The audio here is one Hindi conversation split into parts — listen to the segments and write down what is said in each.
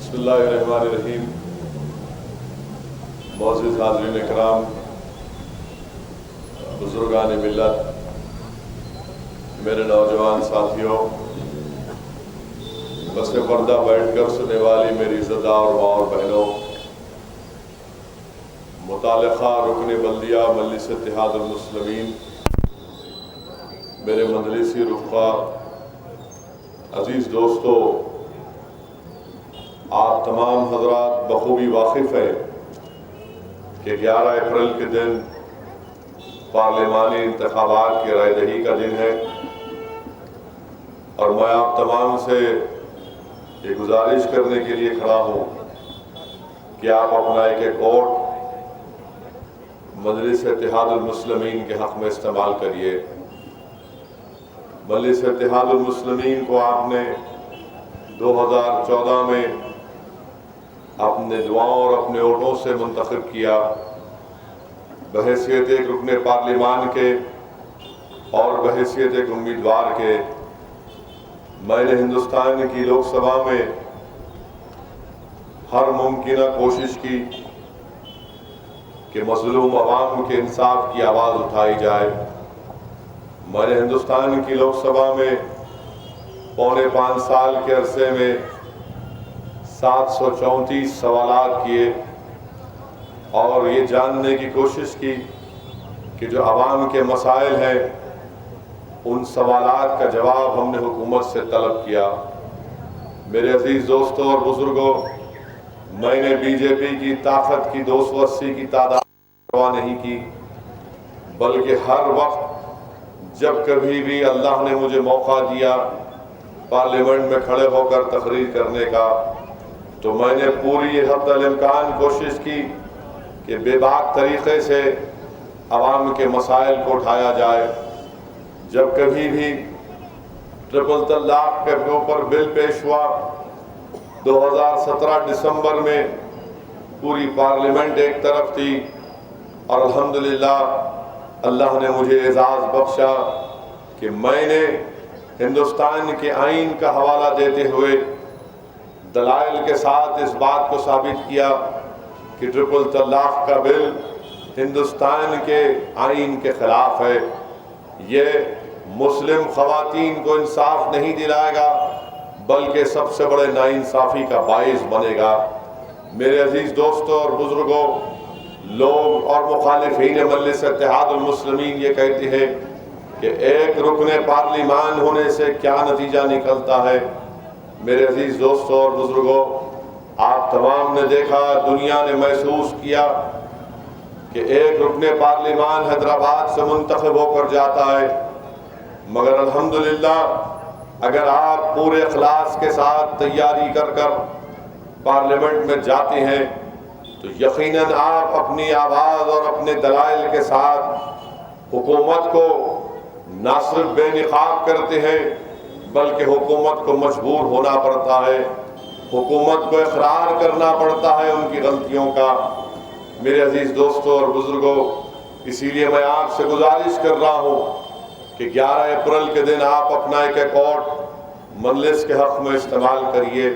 बिस्मिल्लाहिर्रहमानिर्रहीम। मौजूद हाज़रीन इकराम, बुज़ुर्गान मिल्लत, मेरे नौजवान साथियों, बस पर्दा बैठकर सुनने वाली मेरी इज़्ज़तदार माँ और बहनों, मुतालिका रुकन बल्दिया मजलिस इत्तेहादुल मुस्लिमीन, मेरे मजलिसी रुफ़ा, अज़ीज़ दोस्तों, आप तमाम हज़रात बखूबी वाकिफ़ हैं कि 11 अप्रैल के दिन पार्लिमानी इंतखाबात की रायदही का दिन है और मैं आप तमाम से ये गुजारिश करने के लिए खड़ा हूँ कि आप अपना एक वोट मजलिस इत्तेहादुल मुस्लिमीन के हक़ में इस्तेमाल करिए। मजलिस इत्तेहादुल मुस्लिमीन को आपने 2014 में अपने दुआओं और अपने वोटों से मुंतखब किया। बहैसियत एक रुकने पार्लिमान के और बहैसियत एक उम्मीदवार के मैंने हिंदुस्तान की लोकसभा में हर मुमकिन कोशिश की कि मज़लूम अवाम के इंसाफ की आवाज़ उठाई जाए। मैंने हिंदुस्तान की लोकसभा में पौने 5 साल के अरसे में 734 सवालात किए और ये जानने की कोशिश की कि जो आवाम के मसाइल हैं उन सवालात का जवाब हमने हुकूमत से तलब किया। मेरे अजीज़ दोस्तों और बुज़ुर्गों, मैंने बीजेपी की ताकत की 280 की तादाद परवाह नहीं की, बल्कि हर वक्त जब कभी भी अल्लाह ने मुझे मौका दिया पार्लियामेंट में खड़े होकर तकरीर करने का, तो मैंने पूरी हद्दल-इम्कान कोशिश की कि बेबाक तरीक़े से अवाम के मसाइल को उठाया जाए। जब कभी भी ट्रिपल तलाक के ऊपर बिल पेश हुआ 2017 दिसंबर में, पूरी पार्लियामेंट एक तरफ थी और अल्हम्दुलिल्लाह अल्लाह ने मुझे एजाज़ बख्शा कि मैंने हिंदुस्तान के आइन का हवाला देते हुए दलाइल के साथ इस बात को साबित किया कि ट्रिपल तलाक का बिल हिंदुस्तान के आइन के ख़िलाफ़ है। ये मुस्लिम ख़वातीन को इंसाफ नहीं दिलाएगा बल्कि सबसे बड़े नाइंसाफ़ी का बाइस बनेगा। मेरे अजीज़ दोस्तों और बुज़ुर्गों, लोग और मुखालिफीन मजलिस इत्तेहादुल मुस्लिमीन ये कहते हैं कि एक रुकने पार्लिमान होने से क्या नतीजा निकलता है। मेरे अजीज़ दोस्तों और बुज़ुर्गों, आप तमाम ने देखा, दुनिया ने महसूस किया कि एक रुकने पार्लिमान हैदराबाद से मुंतखब होकर जाता है, मगर अल्हम्दुलिल्लाह अगर आप पूरे इखलास के साथ तैयारी कर कर पार्लियामेंट में जाते हैं तो यकीनन आप अपनी आवाज़ और अपने दलाइल के साथ हुकूमत को न सिर्फ बेनकाब करते हैं बल्कि हुकूमत को मजबूर होना पड़ता है, हुकूमत को इकरार करना पड़ता है उनकी गलतियों का। मेरे अजीज़ दोस्तों और बुज़ुर्गों, इसीलिए मैं आपसे गुजारिश कर रहा हूँ कि 11 अप्रैल के दिन आप अपना एक वोट मजलिस के हक़ में इस्तेमाल करिए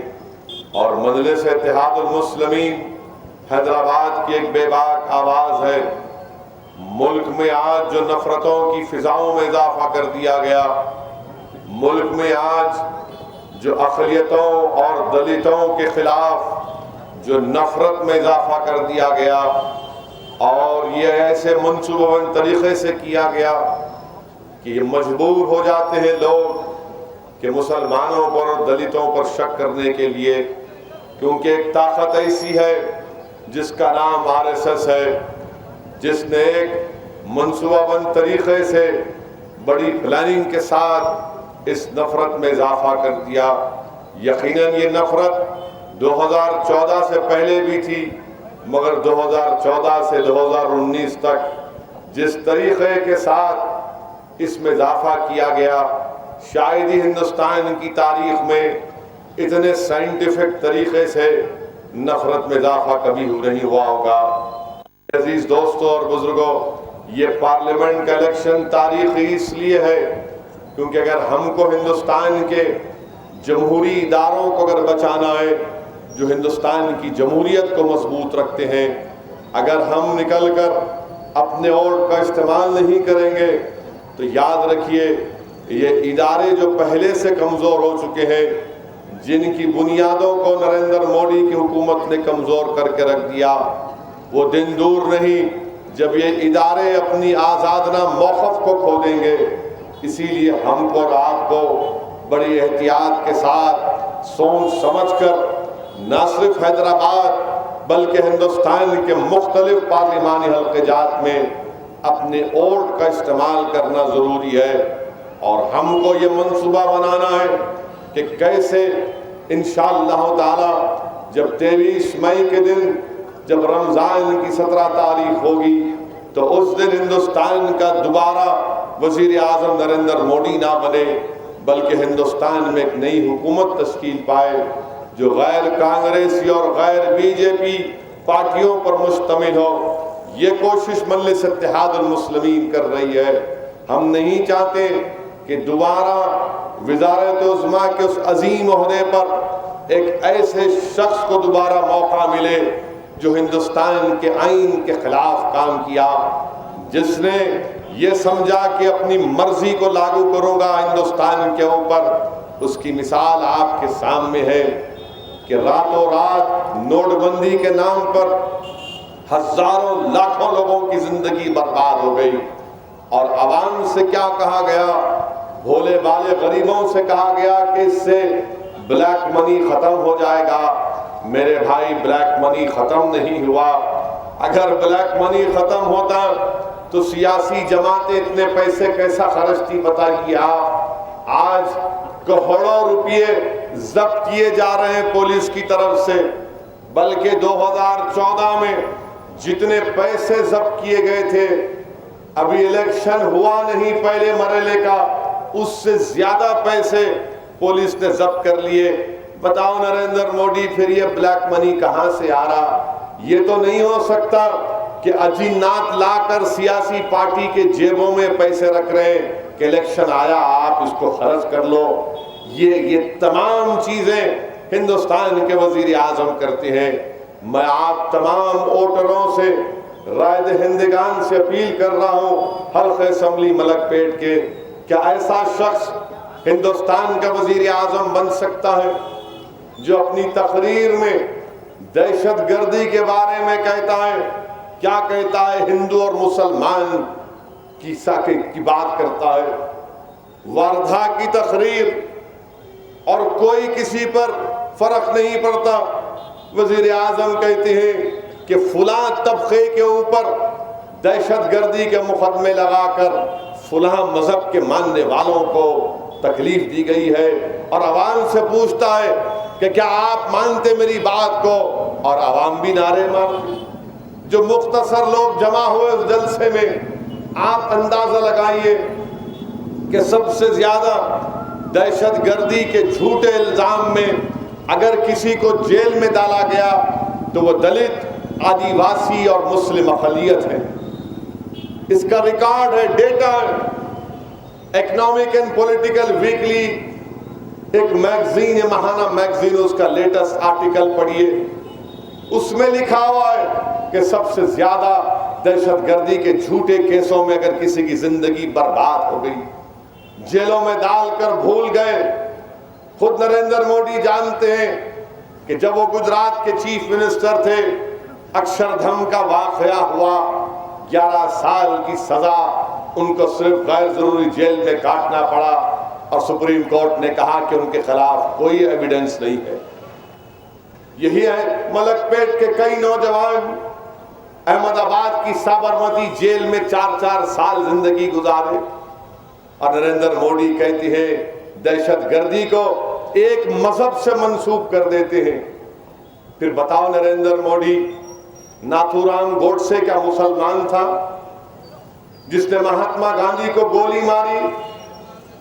और मजलिस इत्तेहादुल मुस्लिमीन हैदराबाद की एक बेबाक आवाज़ है। मुल्क में आज जो नफ़रतों की फ़िज़ाओं में इजाफा कर दिया गया, मुल्क में आज जो अक़लियतों और दलितों के ख़िलाफ़ जो नफ़रत में इजाफा कर दिया गया और ये ऐसे मनसूबाबंद तरीक़े से किया गया कि ये मजबूर हो जाते हैं लोग कि मुसलमानों पर और दलितों पर शक करने के लिए, क्योंकि एक ताकत ऐसी है जिसका नाम RSS है, जिसने एक मनसूबाबंद तरीक़े से बड़ी प्लानिंग के साथ इस नफ़रत में इजाफा कर दिया। यकीनन ये नफ़रत 2014 से पहले भी थी, मगर 2014 से 2019 तक जिस तरीक़े के साथ इसमें इजाफा किया गया, शायद ही हिंदुस्तान की तारीख़ में इतने साइंटिफिक तरीक़े से नफ़रत में इजाफा कभी नहीं हुआ होगा। अजीज़ दोस्तों और बुज़ुर्गों, ये पार्लियामेंट का इलेक्शन तारीख़ी इसलिए है क्योंकि अगर हमको हिंदुस्तान के जमहूरी इदारों को अगर बचाना है, जो हिंदुस्तान की जमहूरियत को मजबूत रखते हैं। अगर हम निकल कर अपने वोट का इस्तेमाल नहीं करेंगे तो याद रखिए ये इदारे जो पहले से कमज़ोर हो चुके हैं, जिनकी बुनियादों को नरेंद्र मोदी की हुकूमत ने कमज़ोर करके रख दिया, वो दिन दूर नहीं जब ये इदारे अपनी आज़ादना मौक़िफ़ को खो देंगे। इसीलिए हमको और आपको बड़ी एहतियात के साथ सोच समझ कर न सिर्फ हैदराबाद बल्कि हिंदुस्तान के मुख्तलिफ पार्लिमानी हल्क़े-जात में अपने वोट का इस्तेमाल करना ज़रूरी है। और हमको ये मंसूबा बनाना है कि कैसे इंशाअल्लाह ताला जब 23 मई के दिन जब रमज़ान की 17 तारीख होगी तो उस दिन हिंदुस्तान का दोबारा वज़ीर आज़म नरेंद्र मोदी ना बने, बल्कि हिंदुस्तान में एक नई हुकूमत तश्कील पाए जो गैर कांग्रेसी और गैर बीजेपी पार्टियों पर मुश्तमिल हो। ये कोशिश मजलिस इत्तेहादुल मुस्लिमीन कर रही है। हम नहीं चाहते कि दोबारा वज़ारत उज़्मा के उस अजीम ओहदे पर एक ऐसे शख्स को दोबारा मौका मिले जो हिंदुस्तान के आइन के खिलाफ काम किया, जिसने ये समझा कि अपनी मर्जी को लागू करूंगा हिंदुस्तान के ऊपर। उसकी मिसाल आपके सामने है कि रातों रात नोटबंदी के नाम पर हजारों लाखों लोगों की जिंदगी बर्बाद हो गई। और आवाम से क्या कहा गया, भोले भाले गरीबों से कहा गया कि इससे ब्लैक मनी खत्म हो जाएगा। मेरे भाई, ब्लैक मनी खत्म नहीं हुआ। अगर ब्लैक मनी खत्म होता तो सियासी जमातें इतने पैसे कैसा खर्चती बताइए आप। आज करोड़ों रुपये जब्त किए जा रहे हैं पुलिस की तरफ से, बल्कि 2014 में जितने पैसे जब्त किए गए थे, अभी इलेक्शन हुआ नहीं पहले मरहले का, उससे ज्यादा पैसे पुलिस ने जब्त कर लिए। बताओ नरेंद्र मोदी, फिर ये ब्लैक मनी कहां से आ रहा? ये तो नहीं हो सकता कि अजीनात लाकर सियासी पार्टी के जेबों में पैसे रख रहे हैं कि इलेक्शन आया आप इसको खर्च कर लो। ये तमाम चीजें हिंदुस्तान के वजीर आजम करते हैं। मैं आप तमाम वोटरों से, राय दहिंदगान से अपील कर रहा हूं, हल्क़े असम्बली मलकपेट के, क्या ऐसा शख्स हिंदुस्तान का वजीर आजम बन सकता है जो अपनी तकरीर में दहशतगर्दी के बारे में कहता है, क्या कहता है, हिंदू और मुसलमान की बात करता है, वर्धा की तकरीर, और कोई किसी पर फर्क नहीं पड़ता। वजीर आजम कहते हैं कि फुला तबके के ऊपर दहशतगर्दी के मुकदमे लगाकर फुला मजहब के मानने वालों को तकलीफ दी गई है, और आवाम से पूछता है कि क्या आप मानते मेरी बात को, और आवाम भी नारे मारती। जो मुख्तसर लोग जमा हुए उस जलसे में, आप अंदाजा लगाइए कि सबसे ज्यादा दहशतगर्दी के झूठे इल्जाम में अगर किसी को जेल में डाला गया तो वो दलित, आदिवासी और मुस्लिम अक़लियत है। इसका रिकॉर्ड है, डेटा है। इकोनॉमिक एंड पॉलिटिकल वीकली एक मैगजीन है, महाना मैगजीन, उसका लेटेस्ट आर्टिकल पढ़िए। उसमें लिखा हुआ है कि सबसे ज्यादा दहशतगर्दी के झूठे केसों में अगर किसी की जिंदगी बर्बाद हो गई, जेलों में डालकर भूल गए। खुद नरेंद्र मोदी जानते हैं कि जब वो गुजरात के चीफ मिनिस्टर थे, अक्षरधाम का वाकया हुआ, 11 साल की सजा उनको सिर्फ गैर जरूरी जेल में काटना पड़ा, और सुप्रीम कोर्ट ने कहा कि उनके खिलाफ कोई एविडेंस नहीं है। यही है मलकपेट के कई नौजवान अहमदाबाद की साबरमती जेल में 4-4 साल जिंदगी गुजारे, और नरेंद्र मोदी कहते हैं दहशतगर्दी को एक मजहब से मंसूब कर देते हैं। फिर बताओ नरेंद्र मोदी, नाथूराम गोडसे क्या मुसलमान था जिसने महात्मा गांधी को गोली मारी?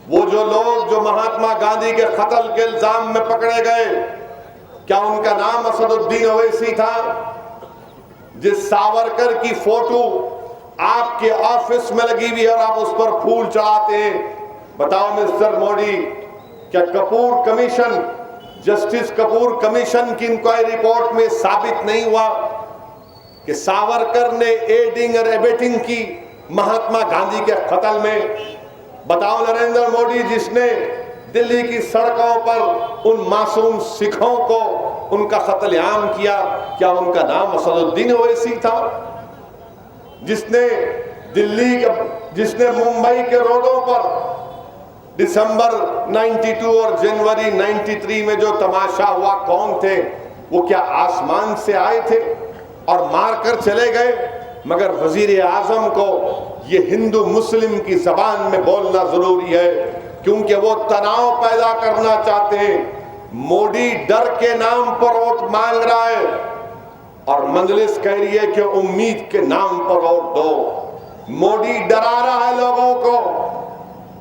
वो जो लोग जो महात्मा गांधी के कत्ल के इल्जाम में पकड़े गए, क्या उनका नाम असदुद्दीन ओवैसी था? जिस सावरकर की फोटो आपके ऑफिस में लगी हुई है और आप उस पर फूल चढ़ाते हैं, बताओ मिस्टर मोदी, क्या Kapoor commission justice Kapoor commission की इंक्वायरी रिपोर्ट में साबित नहीं हुआ कि सावरकर ने एडिंग और एबेटिंग की महात्मा गांधी के कत्ल में। बताओ नरेंद्र मोदी, जिसने दिल्ली की सड़कों पर उन मासूम सिखों को उनका कत्लेआम किया, क्या उनका नाम असदुद्दीन ओवैसी था? जिसने मुंबई के रोडों पर दिसंबर 92 और जनवरी 93 में जो तमाशा हुआ, कौन थे वो? क्या आसमान से आए थे और मारकर चले गए? मगर वजीर आजम को ये हिंदू मुस्लिम की जबान में बोलना जरूरी है, क्योंकि वो तनाव पैदा करना चाहते हैं। मोदी डर के नाम पर वोट मांग रहा है और मजलिस कह रही है कि उम्मीद के नाम पर वोट दो। मोदी डरा रहा है लोगों को,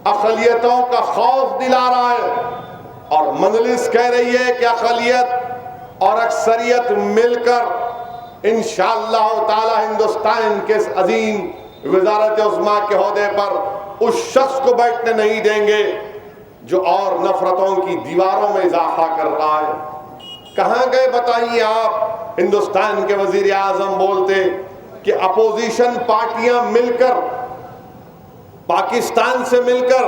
अक़लियतों का खौफ दिला रहा है और मजलिस कह रही है कि अक़लियत और अक्सरियत मिलकर इंशाअल्लाह ताला हिंदुस्तान के अजीम वज़ारत उस्मा के ओहदे पर उस शख्स को बैठने नहीं देंगे जो और नफरतों की दीवारों में इजाफा कर रहा है। कहां गए बताइए आप? हिंदुस्तान के वजीर आजम बोलते कि अपोजिशन पार्टियां मिलकर, पाकिस्तान से मिलकर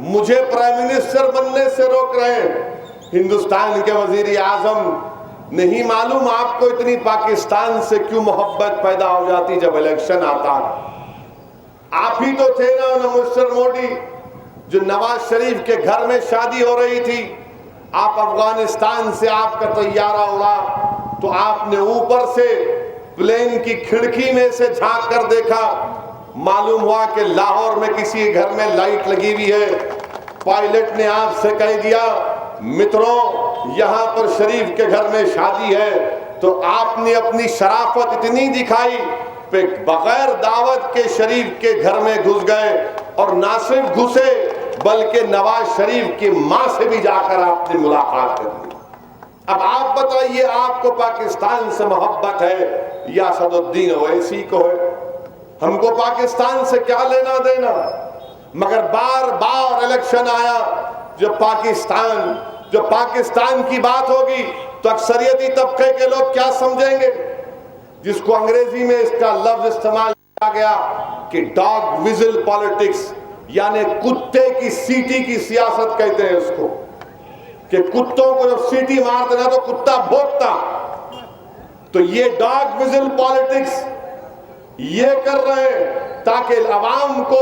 मुझे प्राइम मिनिस्टर बनने से रोक रहे हैं। हिंदुस्तान के वजीर आजम, नहीं मालूम आपको इतनी पाकिस्तान से क्यों मोहब्बत पैदा हो जाती जब इलेक्शन आता? आप ही तो थे ना मिस्टर मोदी, जो नवाज शरीफ के घर में शादी हो रही थी, आप अफगानिस्तान से आपका तैयारा उड़ा तो आपने ऊपर से प्लेन की खिड़की में से झांक कर देखा, मालूम हुआ कि लाहौर में किसी घर में लाइट लगी हुई है। पायलट ने आपसे कह दिया, मित्रों यहां पर शरीफ के घर में शादी है, तो आपने अपनी शराफत इतनी दिखाई कि बगैर दावत के शरीफ के घर में घुस गए और ना सिर्फ घुसे बल्कि नवाज शरीफ की मां से भी जाकर आपने मुलाकात कर ली। अब आप बताइए, आपको पाकिस्तान से मोहब्बत है या असदुद्दीन ओवैसी को है? हमको पाकिस्तान से क्या लेना देना? मगर बार बार इलेक्शन आया, जब पाकिस्तान की बात होगी तो अक्सरियती तबके के लोग क्या समझेंगे, जिसको अंग्रेजी में इसका लफ्ज इस्तेमाल किया गया कि डॉग विजिल पॉलिटिक्स, यानी कुत्ते की सीटी की सियासत कहते हैं उसको, कि कुत्तों को जब सीटी मारते ना तो कुत्ता भौंकता। तो ये डॉग विजिल पॉलिटिक्स ये कर रहे हैं ताकि अवाम को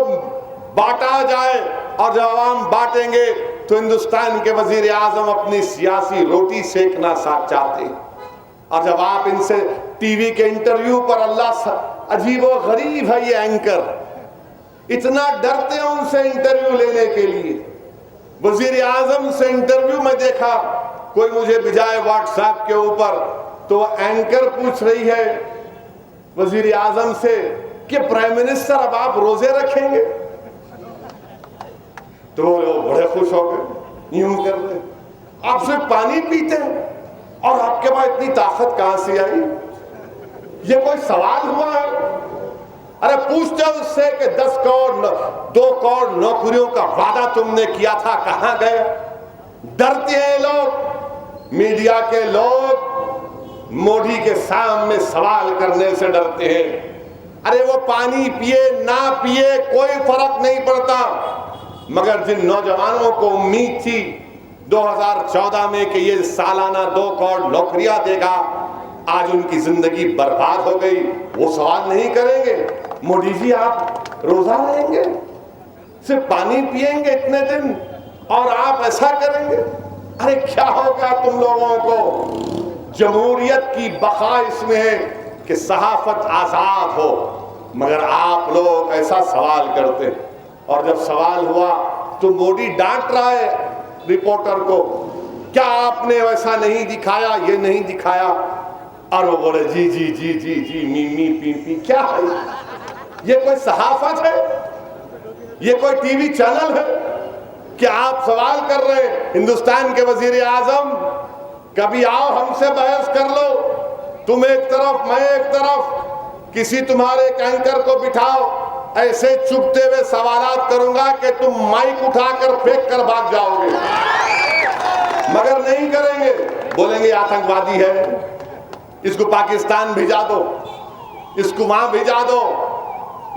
बांटा जाए, और जब अवाम बांटेंगे तो हिंदुस्तान के वजीर आजम अपनी सियासी रोटी सेकना चाहते हैं। और जब आप इनसे टीवी के इंटरव्यू पर, अल्लाह अजीब व गरीब है ये एंकर, इतना डरते हैं उनसे इंटरव्यू लेने के लिए। वजीर आजम से इंटरव्यू में देखा, कोई मुझे भिजाए व्हाट्सएप के ऊपर, तो एंकर पूछ रही है वजीर आजम से कि प्राइम मिनिस्टर अब आप रोजे रखेंगे? तो वो बड़े खुश हो गए, यूं कर रहे, आप सिर्फ पानी पीते हैं और आपके पास इतनी ताकत कहां से आई? ये कोई सवाल हुआ है? अरे पूछते उससे कि 2 करोड़ नौकरियों का वादा तुमने किया था, कहां गए? डरते हैं लोग, मीडिया के लोग मोदी के सामने सवाल करने से डरते हैं। अरे वो पानी पिए ना पिए कोई फर्क नहीं पड़ता, मगर जिन नौजवानों को उम्मीद थी 2014 में कि ये सालाना 2 करोड़ नौकरियां देगा, आज उनकी जिंदगी बर्बाद हो गई। वो सवाल नहीं करेंगे, मोदी जी आप रोजा रहेंगे, सिर्फ पानी पिएंगे इतने दिन और आप ऐसा करेंगे? अरे क्या होगा तुम लोगों को? जमहूरियत की बका इसमें है कि सहाफत आजाद हो, मगर आप लोग ऐसा सवाल करते हैं। और जब सवाल हुआ तो मोदी डांट रहा है रिपोर्टर को, क्या आपने वैसा नहीं दिखाया, ये नहीं दिखाया? और वो बोले जी जी जी जी जी मी मी पी पी। क्या है ये? कोई सहाफत है? ये कोई टीवी चैनल है कि आप सवाल कर रहे हैं? हिंदुस्तान के वजीर आजम, कभी आओ हमसे बहस कर लो, तुम एक तरफ मैं एक तरफ, किसी तुम्हारे एंकर को बिठाओ, ऐसे चुपते हुए सवालात करूंगा कि तुम माइक उठाकर फेंक कर भाग जाओगे। मगर नहीं करेंगे, बोलेंगे आतंकवादी है, इसको पाकिस्तान भिजा दो, इसको वहां भिजा दो,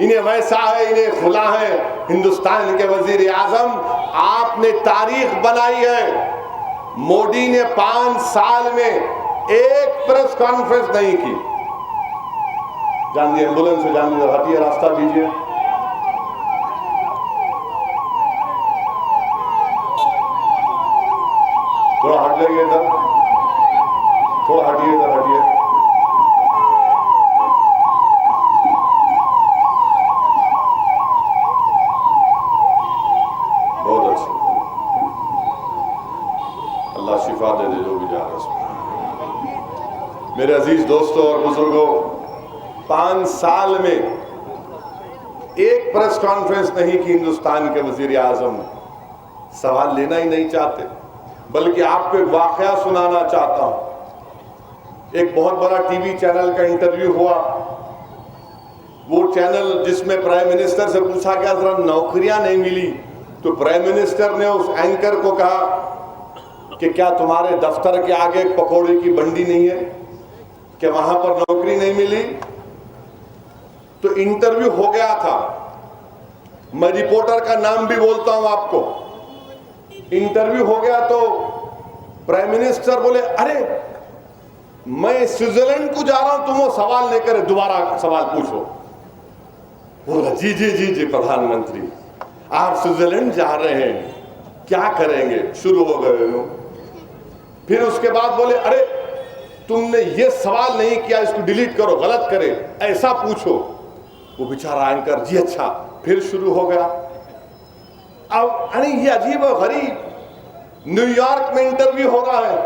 इन्हें वैसा है, इन्हें खुला है। हिंदुस्तान के वजीर आजम, आपने तारीख बनाई है। मोदी ने 5 साल में एक प्रेस कॉन्फ्रेंस नहीं की। जानिए, एम्बुलेंस से जानिए, हटिए, रास्ता दीजिए। थोड़ा हट जाइए इधर, थोड़ा हटिए, इधर हटिए। बहुत अच्छी, अल्लाह शिफा दे दे जो भी जा रहा है। मेरे अजीज दोस्तों और बुजुर्गों, 5 साल में एक प्रेस कॉन्फ्रेंस नहीं की हिंदुस्तान के वजीर आजम ने। सवाल लेना ही नहीं चाहते, बल्कि आपको एक वाकया सुनाना चाहता हूं। एक बहुत बड़ा टीवी चैनल का इंटरव्यू हुआ। वो चैनल जिसमें प्राइम मिनिस्टर से पूछा गया जरा नौकरियां नहीं मिली, तो प्राइम मिनिस्टर ने उस एंकर को कहा कि क्या तुम्हारे दफ्तर के आगे एक पकौड़े की बंडी नहीं है, कि वहां पर नौकरी नहीं मिली? तो इंटरव्यू हो गया था। मैं रिपोर्टर का नाम भी बोलता हूं आपको। इंटरव्यू हो गया तो प्राइम मिनिस्टर बोले, अरे मैं स्विट्जरलैंड को जा रहा हूं, तुम वो सवाल नहीं करे, दोबारा सवाल पूछो। बोला, जी जी जी जी प्रधानमंत्री, आप स्विट्जरलैंड जा रहे हैं, क्या करेंगे? शुरू हो गए हो। फिर उसके बाद बोले, अरे तुमने ये सवाल नहीं किया, इसको डिलीट करो, गलत करे, ऐसा पूछो। वो बेचारा एंकर, जी अच्छा। फिर शुरू हो गया। अब अरे ये अजीब और गरीब, न्यूयॉर्क में इंटरव्यू हो रहा है,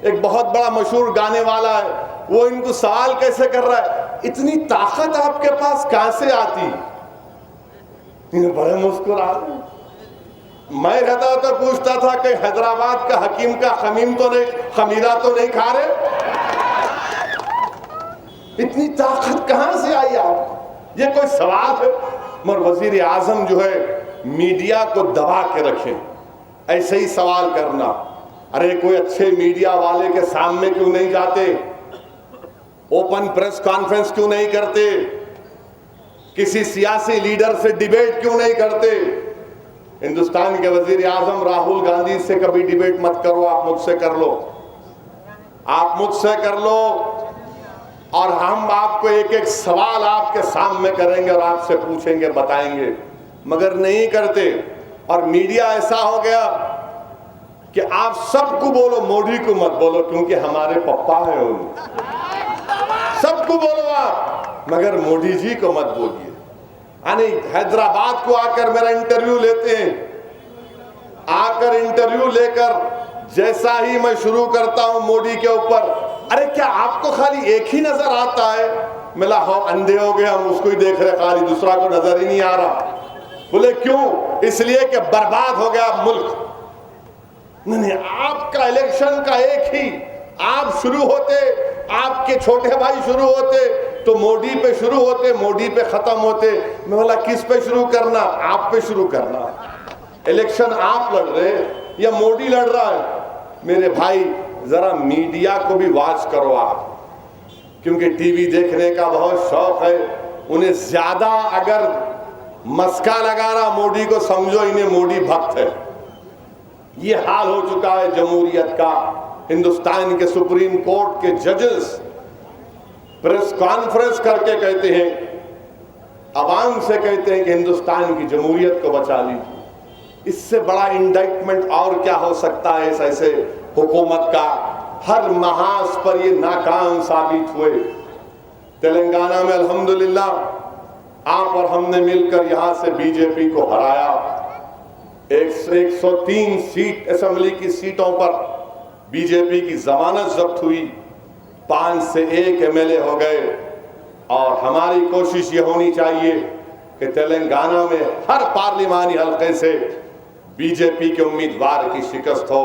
एक बहुत बड़ा मशहूर गाने वाला है, वो इनको सवाल कैसे कर रहा है, इतनी ताकत आपके पास कहां से आती? इन्हें बड़े मुस्कुरा। मैं रहता तो पूछता था कि हैदराबाद का हकीम का खमीम तो नहीं, खमीरा तो नहीं खा रहे? इतनी ताकत कहां से आई आप? ये कोई सवाल है? मगर वजीर आजम जो है मीडिया को दबा के रखें, ऐसे ही सवाल करना। अरे कोई अच्छे मीडिया वाले के सामने क्यों नहीं जाते? ओपन प्रेस कॉन्फ्रेंस क्यों नहीं करते? किसी सियासी लीडर से डिबेट क्यों नहीं करते? हिंदुस्तान के वजीर आजम राहुल गांधी से कभी डिबेट मत करो, आप मुझसे कर लो, आप मुझसे कर लो, और हम आपको एक एक सवाल आपके सामने करेंगे और आपसे पूछेंगे, बताएंगे, मगर नहीं करते। और मीडिया ऐसा हो गया कि आप सबको बोलो, मोदी को मत बोलो क्योंकि हमारे पप्पा है उन, सबको बोलो आप, मगर मोदी जी को मत बोलिए। यानी हैदराबाद को आकर मेरा इंटरव्यू लेते हैं, आकर इंटरव्यू लेकर जैसा ही मैं शुरू करता हूं मोदी के ऊपर, अरे क्या आपको खाली एक ही नजर आता है? मिला हो अंधे हो गए, हम उसको ही देख रहे, खाली दूसरा को नजर ही नहीं आ रहा। बोले क्यों? इसलिए कि बर्बाद हो गया मुल्क। नहीं, आपका इलेक्शन का एक ही, आप शुरू होते, आपके छोटे भाई शुरू होते तो मोदी पे शुरू होते, मोदी पे खत्म होते। मैं बोला किस पे शुरू करना? आप पे शुरू करना। इलेक्शन आप लड़ रहे या मोदी लड़ रहा है? मेरे भाई जरा मीडिया को भी वॉच करो आप, क्योंकि टीवी देखने का बहुत शौक है। उन्हें ज्यादा अगर मस्का लगा रहा मोदी को, समझो इन्हें मोदी भक्त है। ये हाल हो चुका है जमहूरियत का। हिंदुस्तान के सुप्रीम कोर्ट के जजेस प्रेस कॉन्फ्रेंस करके कहते हैं, अवाम से कहते हैं कि हिंदुस्तान की जमहूरियत को बचा लीजिए। इससे बड़ा इंडाइटमेंट और क्या हो सकता है इस ऐसे हुकूमत का? हर महाज पर ये नाकाम साबित हुए। तेलंगाना में अल्हम्दुलिल्लाह आप और हमने मिलकर यहां से बीजेपी को हराया। 103 सीट असेंबली की सीटों पर बीजेपी की जमानत जब्त हुई, 5 से 1 एमएलए हो गए। और हमारी कोशिश ये होनी चाहिए कि तेलंगाना में हर पार्लिमानी हल्के से बीजेपी के उम्मीदवार की शिकस्त हो।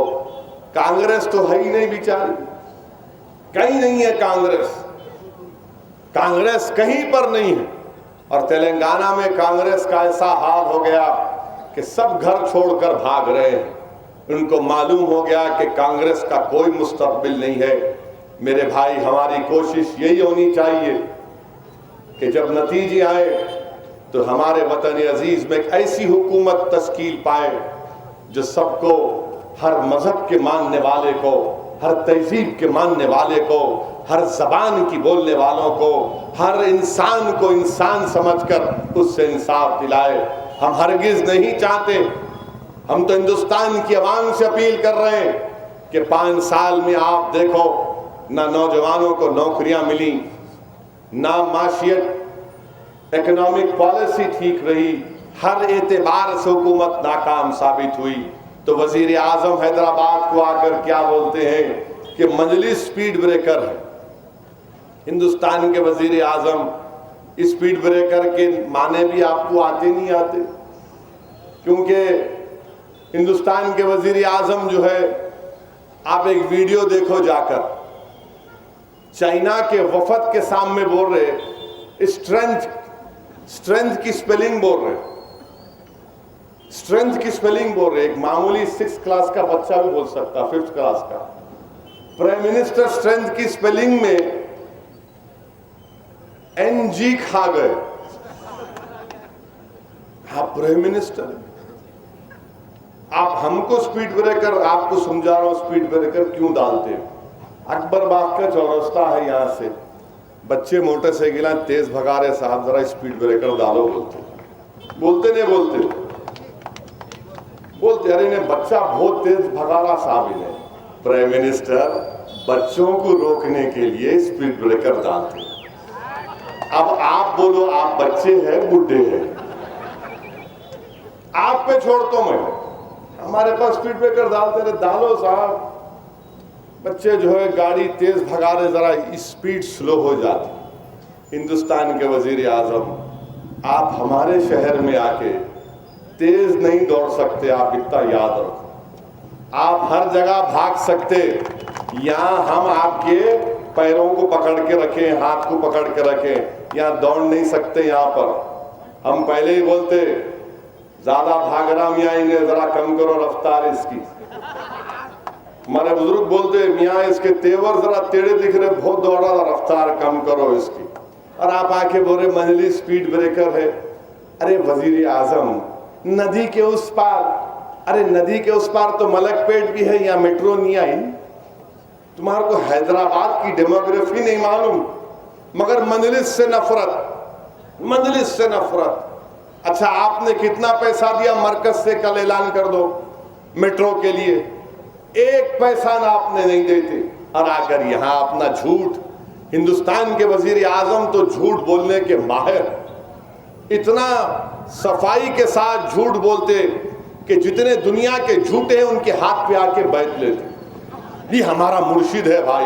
कांग्रेस तो है ही नहीं बेचारी, कहीं नहीं है कांग्रेस, कांग्रेस कहीं पर नहीं है। और तेलंगाना में कांग्रेस का ऐसा हाल हो गया कि सब घर छोड़कर भाग रहे हैं। उनको मालूम हो गया कि कांग्रेस का कोई मुस्तकबिल नहीं है। मेरे भाई, हमारी कोशिश यही होनी चाहिए कि जब नतीजे आए तो हमारे वतन अजीज में एक ऐसी हुकूमत तश्कील पाए जो सबको, हर मजहब के मानने वाले को, हर तहजीब के मानने वाले को, हर जबान की बोलने वालों को, हर इंसान को इंसान समझकर उससे इंसाफ दिलाए। हम हरगिज नहीं चाहते, हम तो हिंदुस्तान की आवाम से अपील कर रहे हैं कि 5 साल में आप देखो, ना नौजवानों को नौकरियां मिली, ना माशियत इकोनॉमिक पॉलिसी ठीक रही, हर एतबार से हुकूमत नाकाम साबित हुई। तो वजीर आजम हैदराबाद को आकर क्या बोलते हैं कि मजलिस स्पीड ब्रेकर है। हिंदुस्तान के वजीर आजम स्पीड ब्रेकर के माने भी आपको आते नहीं आते, क्योंकि हिंदुस्तान के वजीर आजम जो है, आप एक वीडियो देखो जाकर, चाइना के वफद के सामने बोल रहे, स्ट्रेंथ की स्पेलिंग बोल रहे, स्ट्रेंथ की स्पेलिंग बोल रहे। एक मामूली 6th क्लास का बच्चा भी बोल सकता, 5th क्लास का। प्राइम मिनिस्टर स्ट्रेंथ की स्पेलिंग में NG खा गए। आप प्राइम मिनिस्टर, आप हमको स्पीड ब्रेकर, आपको समझा रहा हूं स्पीड ब्रेकर क्यों डालते हैं। अकबर बाग का चौरस्ता है, यहां से बच्चे मोटरसाइकिल तेज भगा रहे, साहब जरा स्पीड ब्रेकर डालो, बोलते नहीं बोलते, अरे ने बच्चा बहुत तेज भगा रहा साहब, इन्हें प्राइम मिनिस्टर बच्चों को रोकने के लिए स्पीड ब्रेकर डालते। अब आप बोलो, आप बच्चे हैं बुढ़े हैं, आप पे छोड़ता मैं, हमारे पास स्पीड ब्रेकर डालते रहे, डालो साहब। बच्चे जो है गाड़ी तेज भगा रहे, जरा स्पीड स्लो हो जाती। हिंदुस्तान के वजीर आजम, आप हमारे शहर में आके तेज नहीं दौड़ सकते, आप इतना याद रखो। आप हर जगह भाग सकते, यहां हम आपके पैरों को पकड़ के रखें, हाथ को पकड़ के रखें, यहां दौड़ नहीं सकते। यहां पर हम पहले ही बोलते, ज्यादा भाग रहा मियाँ, इन्हें जरा कम करो रफ्तार इसकी। हमारे बुजुर्ग बोलते, मियाँ इसके तेवर जरा टेढ़े दिख रहे, बहुत दौड़ रहा, रफ्तार कम करो इसकी। और आप आके बोले मजलिस स्पीड ब्रेकर है। अरे वजीर आजम, नदी के उस पार, अरे नदी के उस पार तो मलकपेट भी है, या मेट्रो नहीं आई। तुम्हारे को हैदराबाद की डेमोग्राफी नहीं मालूम, मगर मजलिस से नफरत, मजलिस से नफरत। अच्छा, आपने कितना पैसा दिया मरकज से, कल ऐलान कर दो मेट्रो के लिए, 1 पैसा ना आपने नहीं देते। और आकर यहां अपना झूठ, हिंदुस्तान के वजीर आजम तो झूठ बोलने के माहिर, इतना सफाई के साथ झूठ बोलते कि जितने दुनिया के झूठे हैं उनके हाथ पे आके बैठ लेते। ये हमारा मुर्शिद है भाई,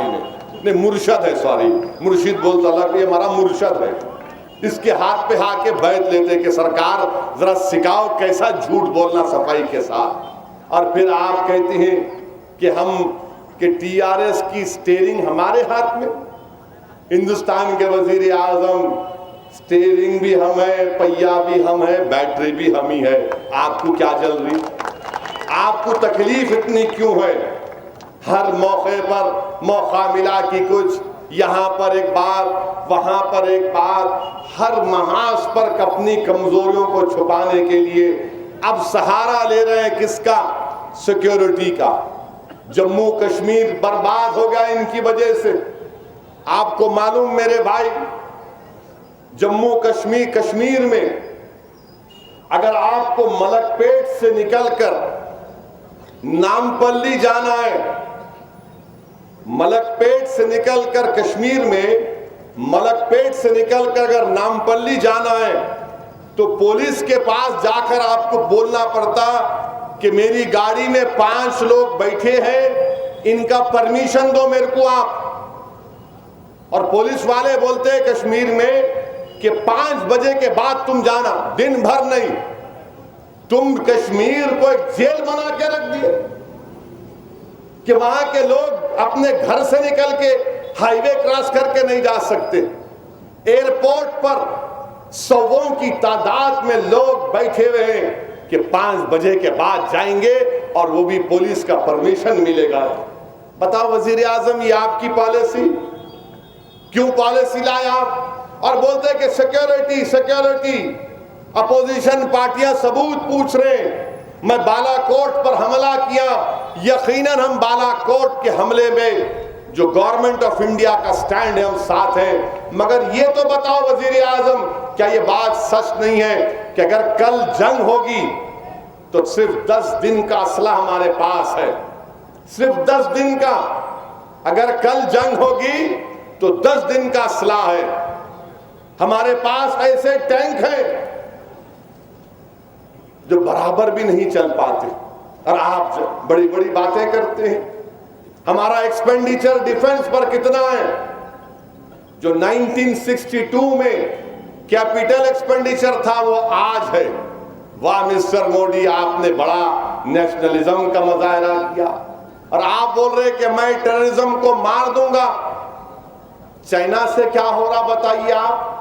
ने मुर्शद है, सॉरी मुर्शिद बोलता अलग, ये हमारा मुर्शद है। इसके हाथ पे आके बैठ लेते कि सरकार जरा सिखाओ कैसा झूठ बोलना सफाई के साथ। और फिर आप कहते हैं कि हम कि TRS की स्टीयरिंग हमारे हाथ में। हिंदुस्तान के वजीर आजम, स्टीयरिंग भी हम है, पहिया भी हम है, बैटरी भी हम ही है। आपको क्या जल रही, आपको तकलीफ इतनी क्यों है? हर मौके पर मौका मिला कि कुछ यहाँ पर एक बात, वहां पर एक बात, हर महाज पर अपनी कमजोरियों को छुपाने के लिए अब सहारा ले रहे हैं किसका? सिक्योरिटी का। जम्मू कश्मीर बर्बाद हो गया इनकी वजह से। आपको मालूम मेरे भाई, जम्मू कश्मीर में अगर आपको मलकपेट से निकलकर नामपल्ली जाना है, मलकपेट से निकलकर कश्मीर में मलकपेट से निकलकर अगर नामपल्ली जाना है तो पुलिस के पास जाकर आपको बोलना पड़ता कि मेरी गाड़ी में 5 लोग बैठे हैं, इनका परमिशन दो मेरे को आप। और पुलिस वाले बोलते हैं कश्मीर में कि 5 बजे के बाद तुम जाना, दिन भर नहीं। तुम कश्मीर को एक जेल बना के रख दिए कि वहां के लोग अपने घर से निकल के हाईवे क्रॉस करके नहीं जा सकते। एयरपोर्ट पर सौों की तादाद में लोग बैठे हुए हैं कि 5 बजे के बाद जाएंगे और वो भी पुलिस का परमिशन मिलेगा। बताओ वजीर आजम, ये आपकी पॉलिसी? क्यों पॉलिसी लाए आप? और बोलते कि सिक्योरिटी सिक्योरिटी। अपोजिशन पार्टियां सबूत पूछ रहे हैं। मैं बालाकोट पर हमला किया, यकीनन हम बालाकोट के हमले में जो गवर्नमेंट ऑफ इंडिया का स्टैंड है हम साथ हैं, मगर ये तो बताओ वजीर आजम, क्या ये बात सच नहीं है कि अगर कल जंग होगी तो सिर्फ 10 दिन का असला हमारे पास है? सिर्फ 10 दिन का। अगर कल जंग होगी तो 10 दिन का असला है हमारे पास। ऐसे टैंक हैं जो बराबर भी नहीं चल पाते, और आप बड़ी बड़ी बातें करते हैं। हमारा एक्सपेंडिचर डिफेंस पर कितना है? जो 1962 में कैपिटल एक्सपेंडिचर था वो आज है। वाह मिस्टर मोदी, आपने बड़ा नेशनलिज्म का मुजाहरा किया, और आप बोल रहे कि मैं टेररिज्म को मार दूंगा। चाइना से क्या हो रहा बताइए आप?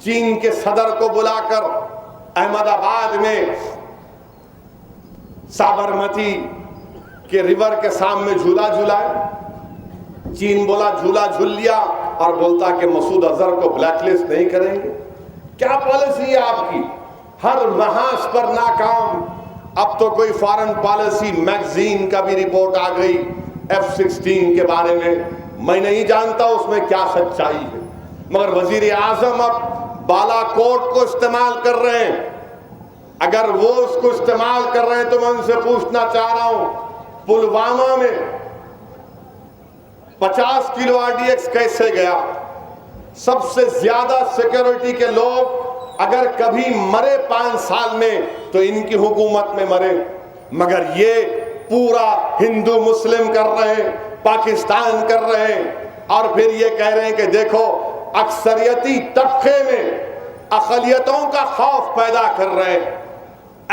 चीन के सदर को बुलाकर अहमदाबाद में साबरमती के रिवर के सामने झूला झूलाए। चीन बोला झूला झूल लिया, और बोलता कि मसूद अजहर को ब्लैकलिस्ट नहीं करेंगे। क्या पॉलिसी है आपकी? हर महाज पर नाकाम। अब तो कोई फॉरेन पॉलिसी मैगजीन का भी रिपोर्ट आ गई F-16 के बारे में। मैं नहीं जानता उसमें क्या सच्चाई है, मगर वजीर आजम अब बालाकोट को इस्तेमाल कर रहे हैं। अगर वो उसको इस्तेमाल कर रहे हैं तो मैं उनसे पूछना चाह रहा हूं, पुलवामा में 50 किलो RDX कैसे गया? सबसे ज्यादा सिक्योरिटी के लोग अगर कभी मरे 5 साल में तो इनकी हुकूमत में मरे, मगर ये पूरा हिंदू मुस्लिम कर रहे हैं, पाकिस्तान कर रहे हैं, और फिर ये कह रहे हैं कि देखो अक्सरियती तबके में अक़लियतों का खौफ पैदा कर रहे हैं।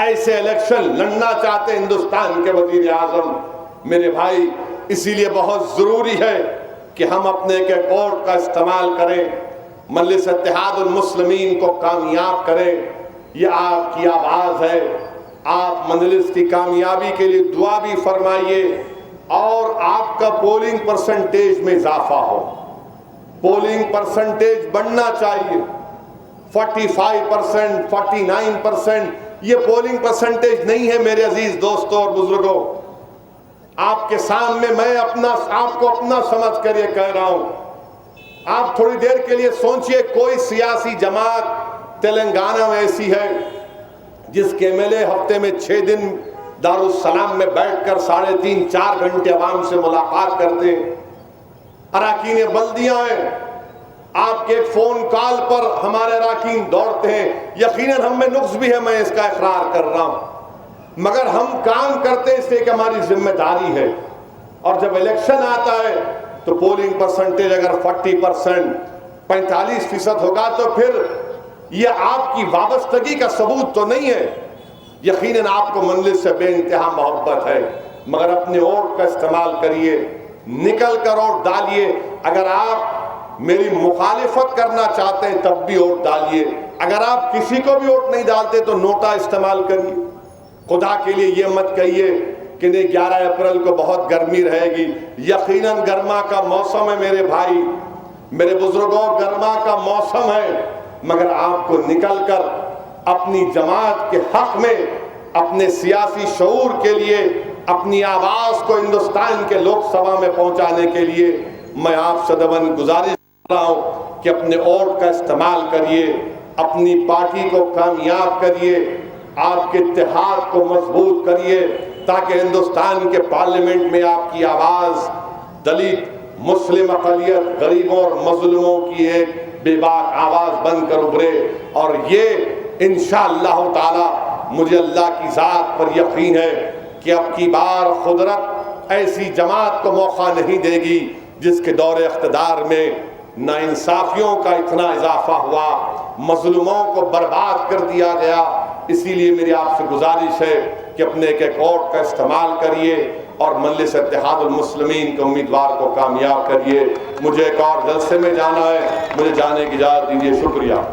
ऐसे इलेक्शन लड़ना चाहते हिंदुस्तान के वजीर आजम। मेरे भाई, इसीलिए बहुत जरूरी है कि हम अपने के वोट का इस्तेमाल करें, मजलिस इत्तेहादुल मुस्लिमीन को कामयाब करें। ये आपकी आवाज़ है। आप मजलिस की कामयाबी के लिए दुआ भी फरमाइए, और आपका पोलिंग परसेंटेज में इजाफा हो। पोलिंग परसेंटेज बढ़ना चाहिए। 45%, 49% ये पोलिंग परसेंटेज नहीं है मेरे अजीज दोस्तों और बुजुर्गों। आपके सामने मैं आपको अपना समझ कर ये कह रहा हूं। आप थोड़ी देर के लिए सोचिए, कोई सियासी जमात तेलंगाना में ऐसी है जिसके MLA हफ्ते में 6 दिन दारुस्सलाम में बैठकर 3.5-4 घंटे आवाम से मुलाकात करते हैं। अराकीन बल्दियां हैं, आपके फोन कॉल पर हमारे अराकीन दौड़ते हैं। यकीनन हम में नुक्स भी है, मैं इसका इकरार कर रहा हूं, मगर हम काम करते इसलिए कि हमारी जिम्मेदारी है। और जब इलेक्शन आता है तो पोलिंग परसेंटेज अगर 40%, 45% होगा तो फिर ये आपकी वाबस्तगी का सबूत तो नहीं है। यकीनन आपको मंजिल से बेइंतहा मोहब्बत है, मगर अपने वोट का इस्तेमाल करिए, निकल कर वोट डालिए। अगर आप मेरी मुखालिफत करना चाहते हैं तब भी वोट डालिए। अगर आप किसी को भी वोट नहीं डालते तो नोटा इस्तेमाल करिए। खुदा के लिए ये मत कहिए कि नहीं 11 अप्रैल को बहुत गर्मी रहेगी। यकीनन गर्मा का मौसम है मेरे भाई, मेरे बुजुर्गों, गर्मा का मौसम है, मगर आपको निकलकर अपनी जमात के हक में, अपने सियासी शऊर के लिए, अपनी आवाज को हिंदुस्तान के लोकसभा में पहुंचाने के लिए मैं आपसे दबन गुजारिश कर रहा हूं कि अपने वोट का इस्तेमाल करिए, अपनी पार्टी को कामयाब करिए, आपके इत्तेहाद को मजबूत करिए, ताकि हिंदुस्तान के पार्लियामेंट में आपकी आवाज दलित, मुस्लिम अक़लियत, गरीबों और मजलूमों की एक बेबाक आवाज बनकर उभरे। और ये इंशाअल्लाह ताला मुझे अल्लाह की ज़ात पर यकीन है कि अब की बार खुदरत ऐसी जमात को मौका नहीं देगी जिसके दौरे इख्तिदार में नाइंसाफियों का इतना इजाफा हुआ, मजलूमों को बर्बाद कर दिया गया। इसीलिए मेरी आपसे गुजारिश है कि अपने एक वोट का इस्तेमाल करिए और मजलिस इत्तेहादुल मुस्लिमीन के उम्मीदवार को कामयाब करिए। मुझे एक और जलसे में जाना है, मुझे जाने की इजाज़त दीजिए। शुक्रिया।